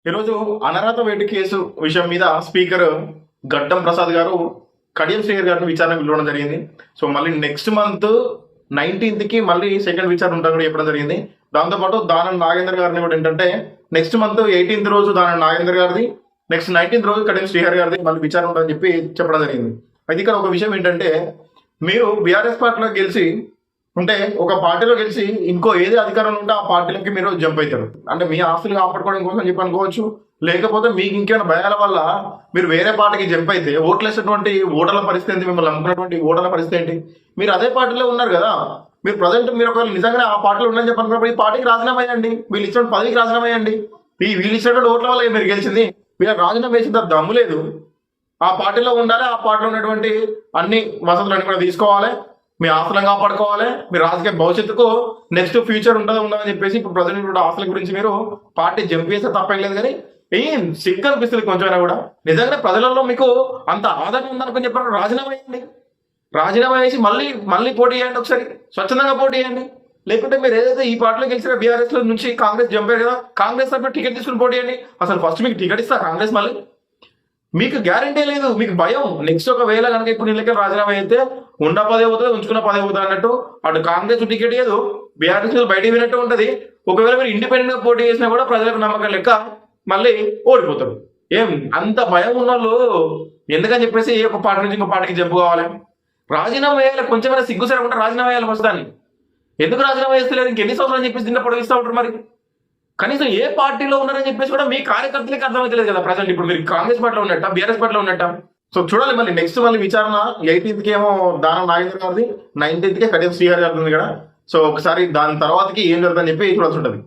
ఈరోజు అనర్హత వేటు కేసు విషయం మీద స్పీకర్ గడ్డం ప్రసాద్ గారు కడియం శ్రీహరి గారిని విచారణకు పిలవడం జరిగింది. సో మళ్ళీ నెక్స్ట్ మంత్ 19th కి మళ్ళీ సెకండ్ విచారణ ఉంటాను కూడా చెప్పడం జరిగింది. దాంతోపాటు దానం నాగేందర్ గారిని కూడా ఏంటంటే నెక్స్ట్ మంత్ 18th రోజు దానం నాగేందర్ గారిది, నెక్స్ట్ 19th రోజు కడియం శ్రీహరి గారిది మళ్ళీ విచారణ ఉంటుందని చెప్పి చెప్పడం జరిగింది. అయితే ఇక్కడ ఒక విషయం ఏంటంటే, మీరు బీఆర్ఎస్ పార్టీలో గెలిచి అంటే ఒక పార్టీలో గెలిచి ఇంకో ఏది అధికారంలో ఉంటే ఆ పార్టీలకి మీరు జంప్ అవుతారు. అంటే మీ ఆస్తులు కాపాడుకోవడం కోసం చెప్పి అనుకోవచ్చు, లేకపోతే మీకు ఇంకేమైనా భయాల వల్ల మీరు వేరే పార్టీకి జంప్ అయితే ఓట్లేసినటువంటి ఓటర్ల పరిస్థితి ఏంటి, మిమ్మల్ని నమ్ముకున్నటువంటి ఓటర్ల పరిస్థితి ఏంటి? మీరు అదే పార్టీలో ఉన్నారు కదా, మీరు ప్రజెంట్ మీరు ఒకవేళ నిజంగానే ఆ పార్టీలో ఉందని చెప్పి అనుకున్నప్పుడు ఈ పార్టీకి రాజీనామా అయ్యండి, వీళ్ళు ఇచ్చిన పదవికి రాజీనామా అయ్యండి. వీళ్ళు ఇచ్చినటువంటి ఓట్ల వల్ల మీరు గెలిచింది, వీళ్ళకి రాజీనామా వేసిన దమ్ము లేదు. ఆ పార్టీలో ఉండాలి, ఆ పార్టీలో ఉన్నటువంటి అన్ని వసతులన్నీ కూడా తీసుకోవాలి, మీ ఆస్తులను కాపాడుకోవాలి, మీ రాజకీయ భవిష్యత్తుకు నెక్స్ట్ ఫ్యూచర్ ఉండదని చెప్పేసి ఇప్పుడు ప్రజెంట్ ఆస్తుల గురించి మీరు పార్టీ జంప్ చేస్తే తప్పేం లేదు. కానీ ఏం సిగ్గు అనిపిస్తుంది కొంచెమైనా కూడా. నిజంగానే ప్రజలలో మీకు అంత ఆదరణ ఉందనుకుని చెప్పారు, రాజీనామా చేయండి. రాజీనామా చేసి మళ్ళీ పోటీ చేయండి, ఒకసారి స్వచ్ఛందంగా పోటీ చేయండి. లేకుంటే మీరు ఏదైతే ఈ పార్టీలో గెలిచిన బీఆర్ఎస్ లో నుంచి కాంగ్రెస్ జంపారు కదా, కాంగ్రెస్ తరఫున టికెట్ తీసుకుని పోటీ చేయండి. అసలు ఫస్ట్ మీకు టికెట్ ఇస్తా కాంగ్రెస్? మళ్ళీ మీకు గ్యారంటీ లేదు, మీకు భయం. నెక్స్ట్ ఒకవేళ కనుక ఇప్పుడు నీళ్ళకి రాజీనామా అయితే ఉన్న పదే పోతుంది, ఉంచుకున్న పదే పోతుంది అన్నట్టు. అటు కాంగ్రెస్ టికెట్ లేదు, బీఆర్ఎస్ బయట వినట్టు ఉంటుంది. ఒకవేళ మీరు ఇండిపెండెంట్ గా పోటీ చేసినా కూడా ప్రజలకు నమ్మకం లెక్క మళ్ళీ ఓడిపోతారు. ఏం అంత భయం ఉన్న వాళ్ళు ఎందుకని చెప్పేసి ఏ ఒక పార్టీ నుంచి ఇంకో పార్టీకి జంపు కావాలి? రాజీనామా వేయాలి, కొంచెమైనా సిగ్గు సరకుండా రాజీనామా వేయాలి ఫస్ట్. దాన్ని ఎందుకు రాజీనామా చేస్తలేదు? ఇంకెన్ని సంవత్సరాలు చెప్పేసి దీన్ని పొడిగిస్తూ ఉంటారు. మరి కనీసం ఏ పార్టీలో ఉన్నారని చెప్పేసి కూడా మీ కార్యకర్తలకి అర్థమవుతలేదు కదా ప్రజెంట్. ఇప్పుడు మీరు కాంగ్రెస్ పార్టీలో ఉన్నట్ట, బీఆర్ఎస్ పార్టీలో ఉన్నట్ట? సో చూడాలి మళ్ళీ నెక్స్ట్ విచారణ 18th కి ఏమో దానం నాగేంద్ర గారిది, 19th కి కడియం శ్రీహరి గారిది ఉంది కదా. సో ఒకసారి దాని తర్వాతకి ఏం జరుగుతుందని చెప్పి చూడాల్సి ఉంటుంది.